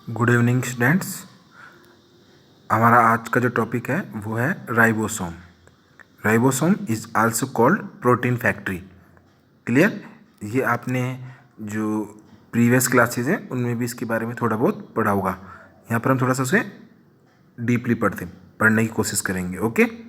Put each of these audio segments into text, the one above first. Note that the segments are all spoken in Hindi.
Good evening students. हमारा आज का जो टॉपिक है वो है ribosome. Ribosome is also called protein factory. Clear? ये आपने जो प्रीवियस क्लासेस हैं उनमें भी इसके बारे में थोड़ा बहुत पढ़ा होगा। यहाँ पर हम थोड़ा सा उसे डीपली पढ़ने की कोशिश करेंगे। ओके,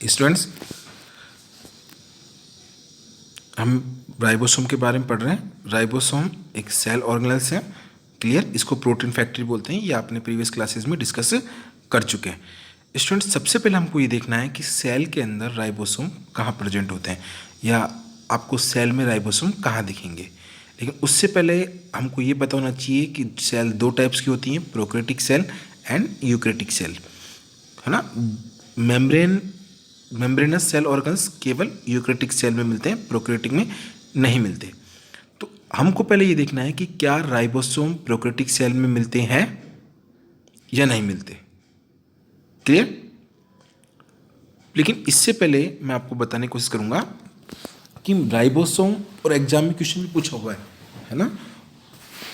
स्टूडेंट्स हम राइबोसोम के बारे में पढ़ रहे हैं। राइबोसोम एक सेल ऑर्गेनेल्स है। क्लियर? इसको प्रोटीन फैक्ट्री बोलते हैं। ये आपने प्रीवियस क्लासेस में डिस्कस कर चुके हैं। स्टूडेंट्स, सबसे पहले हमको ये देखना है कि सेल के अंदर राइबोसोम कहाँ प्रेजेंट होते हैं या आपको सेल में राइबोसोम कहाँ दिखेंगे। लेकिन उससे पहले हमको ये पता होना चाहिए कि सेल दो टाइप्स की होती हैं, prokaryotic cell and eukaryotic cell, है ना। मेम्ब्रेनस सेल ऑर्गन्स केवल यूकैरियोटिक सेल में मिलते हैं, प्रोकैरियोटिक में नहीं मिलते। तो हमको पहले ये देखना है कि क्या राइबोसोम प्रोकैरियोटिक सेल में मिलते हैं या नहीं मिलते। क्लियर? लेकिन इससे पहले मैं आपको बताने की कोशिश करूंगा कि राइबोसोम और एग्जाम में क्वेश्चन भी पूछा हुआ है ना।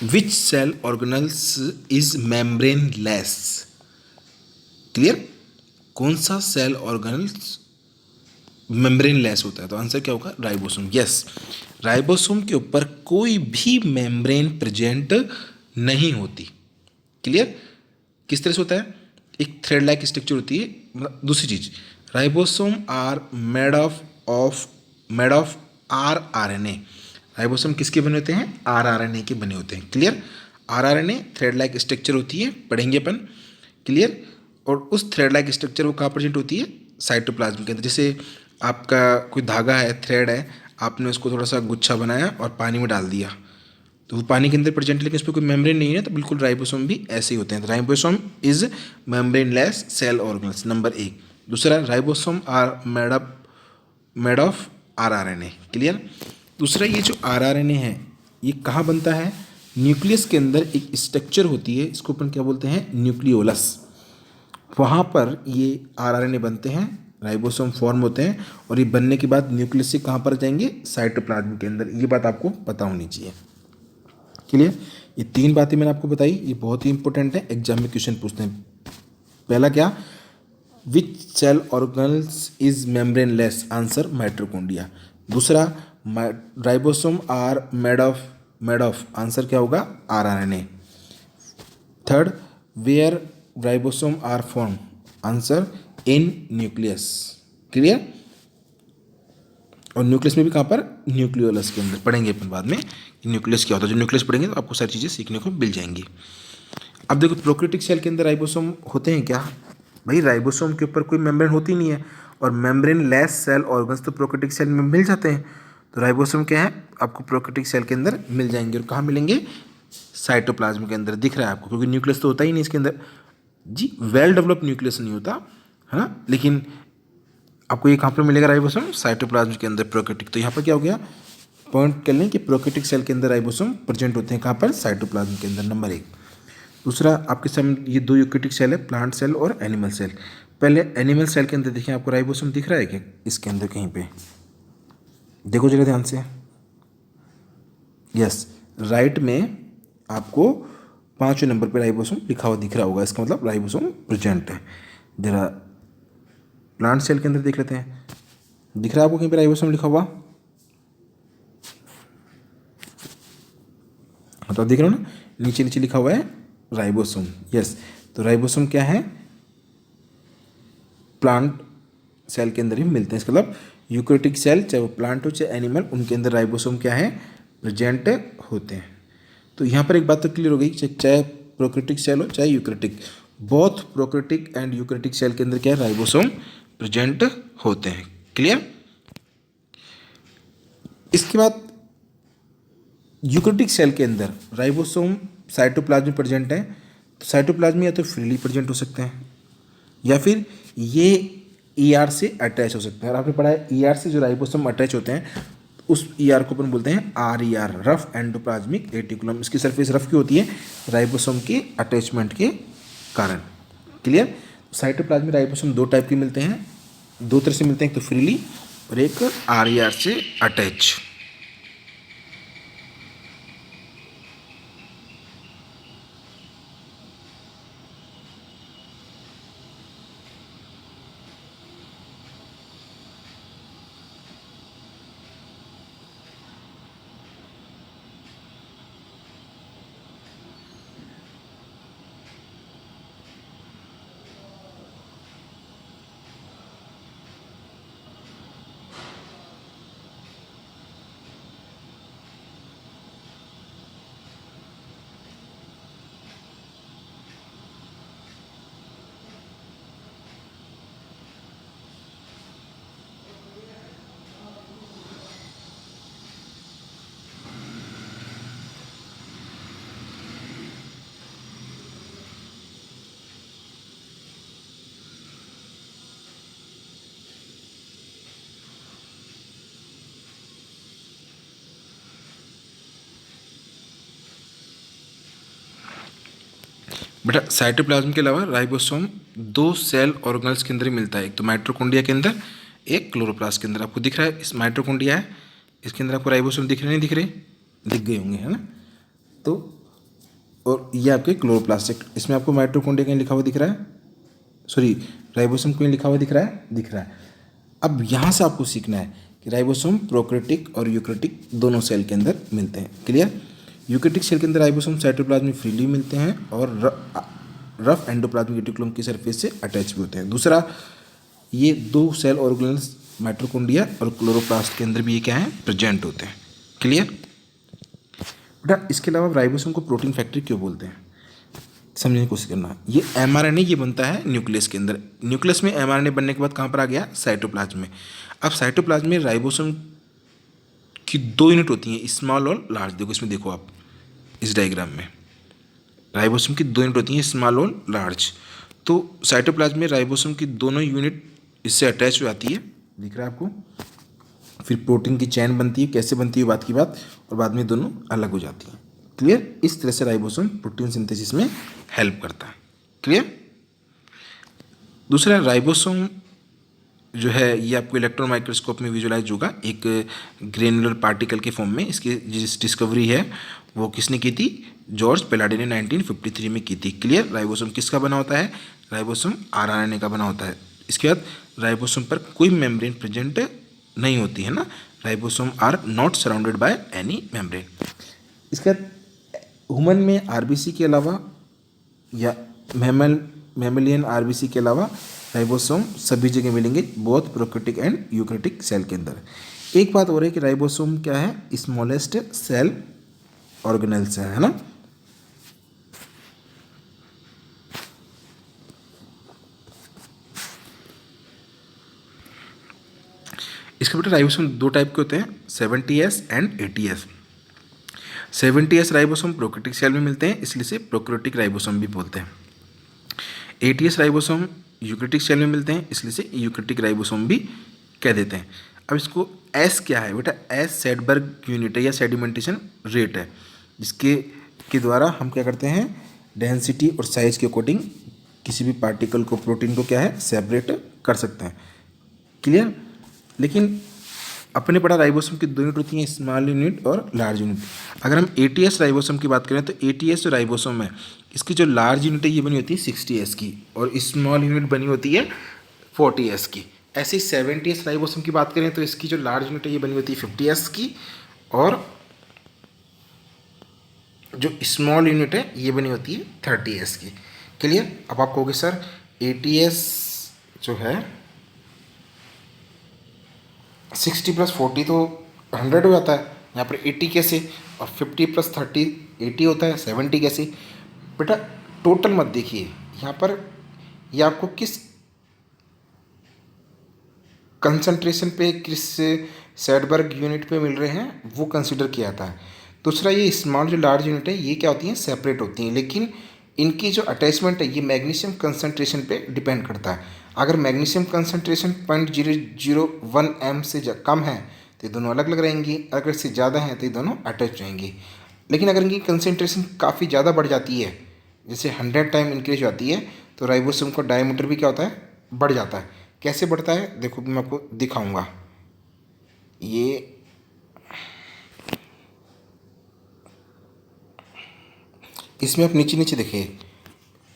Which cell organelles is membrane less. Clear? कौन सा सेल ऑर्गेनल्स मेम्ब्रेन लेस होता है? तो आंसर क्या होगा? राइबोसोम। यस, राइबोसोम के ऊपर कोई भी मेम्ब्रेन प्रेजेंट नहीं होती। क्लियर? किस तरह से होता है? एक थ्रेड लाइक स्ट्रक्चर होती है। मतलब दूसरी चीज, ribosome are made of RNA। Ribosome किसके बने होते हैं? RNA के बने होते हैं। Clear? RNA thread like structure होती है, पढ़ेंगे अपन। क्लियर? और उस थ्रेड लाइक स्ट्रक्चर वो कहाँ प्रेजेंट होती है? साइटोप्लाज्म के अंदर। जैसे आपका कोई धागा है, थ्रेड है, आपने उसको थोड़ा सा गुच्छा बनाया और पानी में डाल दिया, तो वो पानी के अंदर प्रेजेंट, लेकिन उस पर कोई मेम्ब्रेन नहीं है, तो बिल्कुल राइबोसोम भी ऐसे ही होते हैं। तो ribosome is membrane less cell organelles, number एक। दूसरा, ribosome are made of RNA। Clear? दूसरा, ये जो RNA है ये कहाँ बनता है? न्यूक्लियस के अंदर एक स्ट्रक्चर होती है, इसको अपन क्या बोलते हैं? न्यूक्लियोलस। वहाँ पर ये RNA बनते हैं, राइबोसोम फॉर्म होते हैं, और ये बनने के बाद न्यूक्लियस से कहाँ पर जाएंगे? साइटोप्लाज्म के अंदर। ये बात आपको पता होनी चाहिए। क्लियर? ये तीन बातें मैंने आपको बताई, ये बहुत ही इंपॉर्टेंट है, एग्जाम में क्वेश्चन पूछते हैं। पहला क्या? Which cell organelles is membrane less? Answer mitochondria. दूसरा, ribosome are made of answer क्या होगा? RNA। Third, where ribosome are form? Answer in nucleus. Clear? और न्यूक्लियस में भी कहाँ पर? न्यूक्लियोलस के अंदर। पढ़ेंगे अपन बाद में न्यूक्लियस क्या होता है। जब न्यूक्लियस पढ़ेंगे तो आपको सारी चीज़ें सीखने को मिल जाएंगी। अब देखो, प्रोकैरियोटिक सेल के अंदर राइबोसोम होते हैं क्या? भाई, राइबोसोम के ऊपर कोई मेम्ब्रेन होती नहीं है, और मेम्ब्रेन लेस सेल ऑर्गन्स तो प्रोकैरियोटिक सेल में मिल जाते हैं। तो राइबोसोम क्या है? आपको प्रोकैरियोटिक सेल के अंदर मिल जाएंगे। और कहाँ मिलेंगे? साइटोप्लाज्म के अंदर। दिख रहा है आपको, क्योंकि न्यूक्लियस तो होता ही नहीं इसके अंदर। जी, वेल डेवलप्ड न्यूक्लियस नहीं होता, है ना। लेकिन आपको ये कहाँ पर मिलेगा? राइबोसोम साइटोप्लाज्म के अंदर, प्रोकैरियोटिक। तो यहाँ पर क्या हो गया? पॉइंट कर लें कि प्रोकैरियोटिक सेल के अंदर राइबोसोम प्रेजेंट होते हैं। कहाँ पर? साइटोप्लाज्म के अंदर, नंबर एक। दूसरा, आपके सामने ये दो यूकैरियोटिक सेल है, प्लांट सेल और एनिमल सेल। पहले एनिमल सेल के अंदर देखिए, आपको राइबोसोम दिख रहा है क्या इसके अंदर कहीं पे? देखो जरा ध्यान से। यस, राइट में आपको 5वें नंबर पे राइबोसोम लिखा हुआ दिख रहा होगा, इसका मतलब राइबोसोम प्रेजेंट है। जरा प्लांट सेल के अंदर देख लेते हैं, दिख रहा है आपको कहीं पे राइबोसोम लिखा हुआ? तो आप देख रहे हो ना, नीचे नीचे लिखा हुआ है राइबोसोम। यस, तो राइबोसोम क्या है, प्लांट सेल के अंदर ही मिलते हैं। इसका मतलब यूकेरियोटिक सेल, चाहे वो प्लांट हो चाहे एनिमल, उनके अंदर राइबोसोम क्या है, प्रेजेंट होते हैं। तो यहाँ पर एक बात तो क्लियर हो गई, चाहे प्रोकैरियोटिक सेल हो चाहे eukaryotic, both prokaryotic and eukaryotic cell के अंदर क्या है, राइबोसोम प्रेजेंट होते हैं। क्लियर। इसके बाद यूकेरियोटिक सेल के अंदर राइबोसोम साइटोप्लाज्म में प्रेजेंट है, तो साइटोप्लाज्म या तो फ्रीली प्रेजेंट हो सकते हैं या फिर ये ईआर से अटैच हो सकते हैं। और आपने पढ़ा है ईआर से जो राइबोसोम अटैच होते हैं उस ईआर को अपन बोलते हैं आरईआर, रफ एंडोप्लाज्मिक रेटिकुलम। इसकी सरफेस रफ क्यों होती है, राइबोसोम के अटैचमेंट के कारण। क्लियर। साइटोप्लाज्म में राइबोसोम दो टाइप के मिलते हैं, दो तरह से मिलते हैं, एक तो फ्रीली और एक आरईआर से अटैच। बेटा साइटोप्लाज्म के अलावा राइबोसोम दो सेल ऑर्गेनल्स के अंदर ही मिलता है, एक तो माइटोकॉन्ड्रिया के अंदर, एक क्लोरोप्लास्ट के अंदर। आपको दिख रहा है इस माइटोकॉन्ड्रिया है, इसके अंदर आपको राइबोसोम दिख रहे नहीं दिख रहे, दिख गए होंगे है ना। तो और ये आपके क्लोरोप्लास्ट, इसमें आपको माइटोकॉन्ड्रिया कहीं लिखा हुआ दिख रहा है, सॉरी राइबोसोम कहीं लिखा हुआ दिख रहा है, दिख रहा है। अब यहाँ से आपको सीखना है कि राइबोसोम प्रोकैरियोटिक और यूकेरियोटिक दोनों सेल के अंदर मिलते हैं। क्लियर। यूकेरियोटिक सेल के अंदर राइबोसोम साइटोप्लाज्म में फ्रीली मिलते हैं और रफ एंडोप्लाज्मिक रेटिकुलम की सरफेस से अटैच भी होते हैं। दूसरा, ये दो सेल ऑर्गेनल्स माइटोकॉन्ड्रिया और क्लोरोप्लास्ट के अंदर भी ये क्या है, प्रेजेंट होते हैं। क्लियर। बेटा इसके अलावा राइबोसोम को प्रोटीन फैक्ट्री क्यों बोलते हैं, समझने की कोशिश करना। ये एमआरएनए ये बनता है न्यूक्लियस के अंदर, न्यूक्लियस में एमआरएनए बनने के बाद कहाँ पर आ गया, साइटोप्लाज्म में। अब साइटोप्लाज्म में राइबोसोम की दो यूनिट होती हैं, स्मॉल और लार्ज। देखो इसमें देखो आप इस डायग्राम में राइबोसोम की दो यूनिट होती हैं, स्मॉल और लार्ज। तो साइटोप्लाज्म में राइबोसोम की दोनों यूनिट इससे अटैच हो जाती है, दिख रहा है आपको। फिर प्रोटीन की चैन बनती है, कैसे बनती है बात की बात, और बाद में दोनों अलग हो जाती हैं। क्लियर। इस तरह से राइबोसोम प्रोटीन सिंथेसिस में हेल्प करता है। क्लियर। दूसरा, राइबोसोम जो है ये आपको इलेक्ट्रॉन माइक्रोस्कोप में विजुलाइज होगा एक ग्रेनुलर पार्टिकल के फॉर्म में। इसकी जिस डिस्कवरी है वो किसने की थी, जॉर्ज पेलाडी ने 1953 में की थी। क्लियर। राइबोसोम किसका बना होता है, राइबोसोम आरएनए का बना होता है। इसके बाद राइबोसोम पर कोई मेम्ब्रेन प्रेजेंट नहीं होती है ना, ribosome are not surrounded by any membrane. इसके बाद ह्यूमन में आरबीसी के अलावा या मैमलियन आरबीसी के अलावा राइबोसोम सभी जगह मिलेंगे, both prokaryotic and eukaryotic cell के अंदर। एक बात और है कि राइबोसोम क्या है, स्मॉलेस्ट सेल ऑर्गेनेल्स है ना। इसके बेटा राइबोसोम दो टाइप के होते हैं, 70S and 80S। 70S ribosome prokaryotic cell में मिलते हैं, इसलिए से प्रोकैरियोटिक राइबोसोम भी बोलते हैं। 80S राइबोसोम यूकेरियोटिक सेल में मिलते हैं, इसलिए से यूकेरियोटिक राइबोसोम भी कह देते हैं। अब इसको एस क्या है बेटा, एस सेडबर्ग यूनिट है या सेडिमेंटेशन रेट है, जिसके के द्वारा हम क्या करते हैं, डेंसिटी और साइज के अकॉर्डिंग किसी भी पार्टिकल को, प्रोटीन को क्या है, सेपरेट कर सकते हैं। क्लियर। लेकिन अपने पढ़ा राइबोसोम की दो यूनिट होती हैं, स्मॉल यूनिट और लार्ज यूनिट। अगर हम 80S राइबोसोम की बात करें तो 80S जो राइबोसोम है इसकी जो लार्ज यूनिट है ये बनी होती है 60S की, और स्मॉल यूनिट बनी होती है 40S की। ऐसे ही 70S राइबोसोम की बात करें तो इसकी जो लार्ज यूनिट है ये बनी होती है 50S की, और जो स्मॉल यूनिट है ये बनी होती है 30s की। क्लियर। अब आप कहोगे सर ATS जो है 60 + 40 तो 100 हो जाता है, यहाँ पर 80 कैसे, और 50 + 30 80 होता है, 70 कैसे। बेटा टोटल मत देखिए यहाँ पर, ये आपको किस कंसंट्रेशन पे, किस सेडबर्ग यूनिट पे मिल रहे हैं वो कंसिडर किया जाता है। दूसरा ये स्मॉल जो लार्ज यूनिट है ये क्या होती हैं, सेपरेट होती हैं, लेकिन इनकी जो अटैचमेंट है ये मैग्नीशियम कंसंट्रेशन पे डिपेंड करता है। अगर मैग्नीशियम कंसंट्रेशन 0.001 m से कम है तो ये दोनों अलग अलग रहेंगी, अगर इससे ज़्यादा है तो ये दोनों अटैच रहेंगी। लेकिन अगर इनकी कंसंट्रेशन काफ़ी ज़्यादा बढ़ जाती है, जैसे 100 टाइम इंक्रीज होती है, तो राइबोसोम का डायमीटर भी क्या होता है, बढ़ जाता है। कैसे बढ़ता है देखो, मैं आपको दिखाऊंगा। ये इसमें आप नीचे नीचे देखिए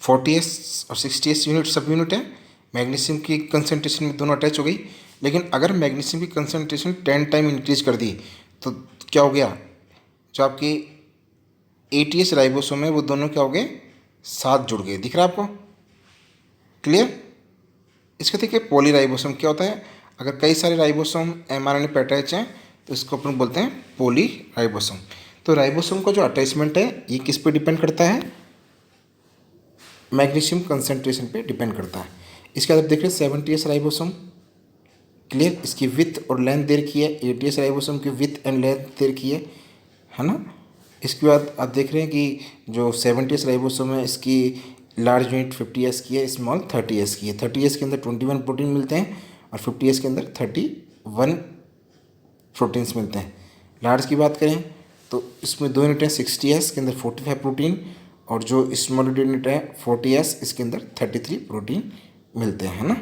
40s और 60s यूनिट सब यूनिट है, मैग्नीशियम की कंसंट्रेशन में दोनों अटैच हो गई। लेकिन अगर मैग्नीशियम की कंसंट्रेशन 10 टाइम इंक्रीज कर दी तो क्या हो गया, जो आपकी ATS राइबोसोम है वो दोनों क्या हो गए, साथ जुड़ गए। दिख रहा है आपको, क्लियर। इसके देखिए पॉली राइबोसोम क्या होता है, अगर कई सारे राइबोसोम mRNA पे अटैच हैं तो इसको अपन बोलते हैं पॉली राइबोसोम। तो राइबोसोम का जो अटैचमेंट है ये किस पे डिपेंड करता है, मैग्नीशियम कंसंट्रेशन पे डिपेंड करता है। इसके बाद आप देख रहे हैं 70s राइबोसोम, क्लियर। इसकी विथ और लेंथ दे रखी है, 80s राइबोसोम की विथ एंड लेंथ दे रखी है ना। इसके बाद आप देख रहे हैं कि जो 70s राइबोसोम है इसकी लार्ज यूनिट 50s की है, स्मॉल 30s की है। 30s के अंदर 21 प्रोटीन मिलते हैं और 50s के अंदर 31 प्रोटीन्स मिलते हैं। लार्ज की बात करें तो इसमें दो यूनिट है, 60s के अंदर 45 प्रोटीन, और जो स्मॉल यूनिट है 40s इसके अंदर 33 प्रोटीन मिलते हैं, है ना।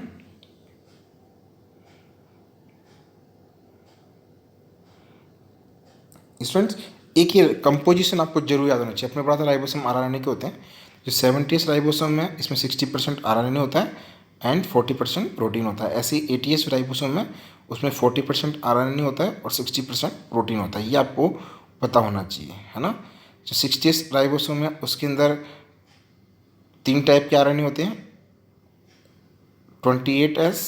स्टूडेंट्स एक ही कंपोजिशन आपको जरूर याद होना चाहिए। अपने पढ़ा था राइबोसोम RNA के होते हैं। जो 70s राइबोसोम है इसमें 60% RNA होता है एंड 40% प्रोटीन होता है। ऐसे ही 80s राइबोसोम है उसमें 40% RNA होता है और 60% प्रोटीन होता है। ये आपको पता होना चाहिए, है ना। जो 60s राइबोसोम है उसके अंदर 3 टाइप के RNA होते हैं, 28S,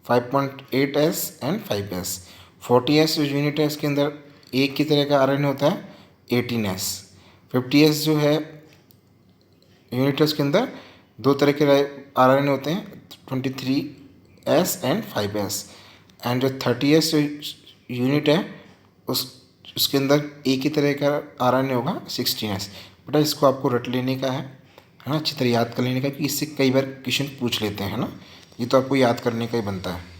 5.8S and 5S। 40S जो यूनिट है इसके अंदर एक की तरह का RNA होता है, 18S। 50S जो है यूनिट है उसके अंदर दो तरह के RNA होते हैं, 23S एंड 5S। एंड जो 30S जो यूनिट है उसके अंदर एक ही तरह का RNA होगा, 16S। बेटा इसको आपको रट लेने का है ना, अच्छी तरह याद कर लेने का, कि इससे कई बार क्वेश्चन पूछ लेते हैं, है ना। ये तो आपको याद करने का ही बनता है।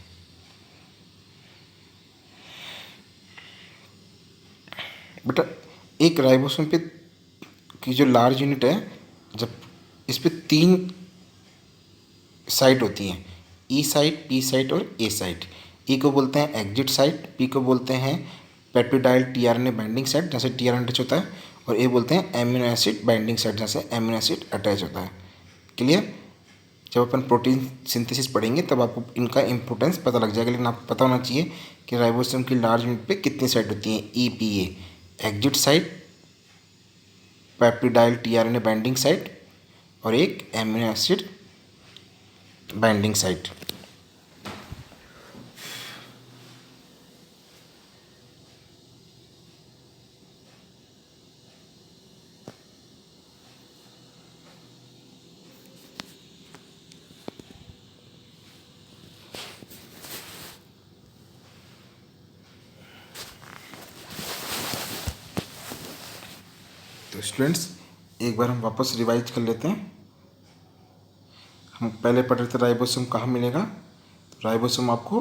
बेटा एक राइबोसोम पे की जो लार्ज यूनिट है, जब इस पे 3 साइट होती हैं, E साइट, P साइट और A साइट। E को बोलते हैं एग्जिट साइट, P को बोलते हैं पेप्टिडाइल tRNA बाइंडिंग साइट जैसे tRNA अटैच होता है, और A बोलते हैं एमिनो एसिड बाइंडिंग साइट जैसे एमिनो एसिड अटैच होता है। क्लियर। जब अपन प्रोटीन सिंथेसिस पढ़ेंगे तब आपको इनका इंपॉर्टेंस पता लग जाएगा, लेकिन आपको पता होना चाहिए कि राइबोसोम की लार्ज यूनिट पे कितनी साइट होती हैं, EPA exit site, peptidyl tRNA binding site और एक एमिनो एसिड बाइंडिंग साइट। तो स्टूडेंट्स एक बार हम वापस रिवाइज कर लेते हैं। हम पहले पढ़ रहे थे राइबोसोम कहाँ मिलेगा, राइबोसोम आपको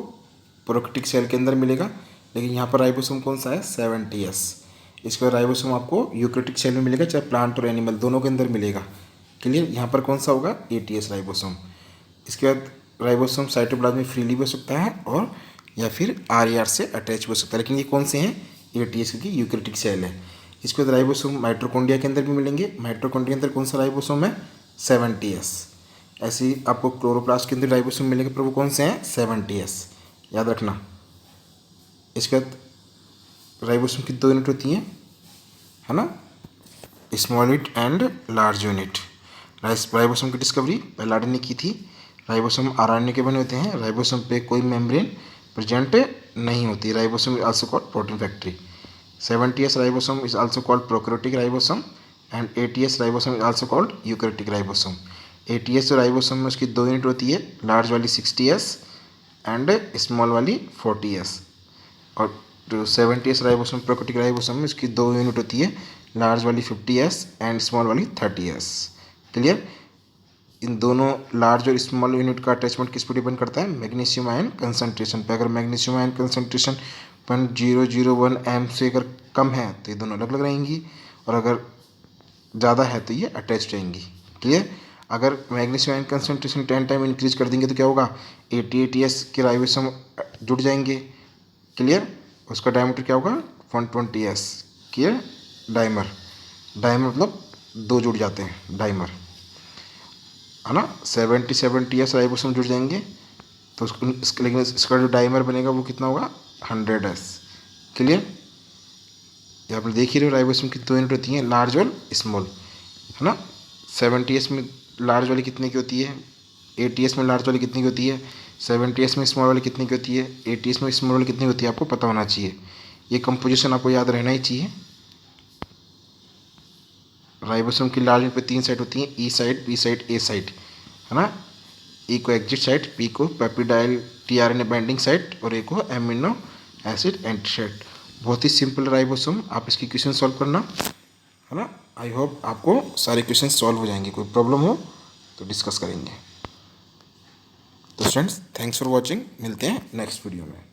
प्रोकैरियोटिक सेल के अंदर मिलेगा, लेकिन यहाँ पर राइबोसोम कौन सा है, 70S। इसके बाद राइबोसोम आपको यूकैरियोटिक सेल में मिलेगा, चाहे प्लांट और एनिमल दोनों के अंदर मिलेगा। क्लियर। यहाँ पर कौन सा होगा, ATS राइबोसोम। इसके बाद राइबोसोम साइटोप्लाज्म में फ्रीली भी हो सकता है और या फिर RAR से अटैच हो सकता है, लेकिन ये कौन से हैं, ATS क्योंकि यूकैरियोटिक सेल है। इसके बाद राइबोसोम माइटोकॉन्ड्रिया के अंदर भी मिलेंगे। माइटोकॉन्ड्रिया के अंदर कौन सा राइबोसोम है, 70S। ऐसे ही आपको क्लोरोप्लास्ट के अंदर राइबोसोम मिलेंगे, पर वो कौन से हैं, 70S, याद रखना। इसके बाद राइबोसोम की 2 यूनिट होती हैं, है ना। Small unit and large unit. Ribosome की डिस्कवरी पेलाडी ने की थी। राइबोसोम आरएनए के बने होते हैं। राइबोसोम पे कोई मेम्ब्रेन प्रेजेंट नहीं होती। Ribosome is also called protein factory. 70s ribosome is also called prokaryotic ribosome and 80s ribosome is also called eukaryotic ribosome. 80s जो राइबोसोम में उसकी 2 यूनिट होती है, लार्ज वाली 60s एंड स्मॉल वाली 40s। और जो 70s राइबोसोम प्रोकैरियोटिक राइबोसोम में उसकी 2 यूनिट होती है, लार्ज वाली 50s एंड स्मॉल वाली 30s। क्लियर। इन दोनों लार्ज और स्मॉल यूनिट का अटैचमेंट किस पर डिपेंड करता है? मैग्नीशियम आयन कंसंट्रेशन पे। अगर मैग्नीशियम आयन कंसंट्रेशन 0.001 m से अगर कम है तो ये दोनों अलग अलग रहेंगी, और अगर ज़्यादा है तो ये अटैच रहेंगी। क्लियर। अगर magnesium ion concentration 10 time increase कर देंगे तो क्या होगा? 80s के राइबोसोम जुड़ जाएंगे। क्लियर। उसका डायमीटर क्या होगा? 120s। क्लियर। डाइमर, डाइमर मतलब 2 जुड़ जाते हैं, डाइमर है ना। 70s राइबोसोम जुड़ जाएंगे तो उसको लेकिन इसका जो डाइमर बनेगा वो कितना होगा? 100s। क्लियर। ये आप देख ही रहे हो, राइबोसोम की 2 यूनिट होती हैं, लार्ज और स्मॉल, है ना। 70s में लार्ज वाली कितने की होती है? 80s में लार्ज वाली कितनी की होती है? 70s में स्मॉल वाली कितनी की होती है? 80s में स्मॉल वाली कितनी होती है? आपको पता होना चाहिए। ये कंपोजिशन आपको याद रहना ही चाहिए। राइबोसोम की लार्ज यूनिट पे 3 साइड होती हैं, ई साइड, बी साइड, ए साइड, है ना। ई को एग्जिट साइड, पी को पेप्टिडाइल टीआरएनए बाइंडिंग साइड और ए को एमिनो एसिड एंटी साइड। बहुत ही सिंपल राइबोसोम। आप इसकी क्वेश्चन सॉल्व करना, है ना। आई होप आपको सारे क्वेश्चन सॉल्व हो जाएंगे। कोई प्रॉब्लम हो तो डिस्कस करेंगे। तो फ्रेंड्स, थैंक्स फॉर वॉचिंग। मिलते हैं नेक्स्ट वीडियो में।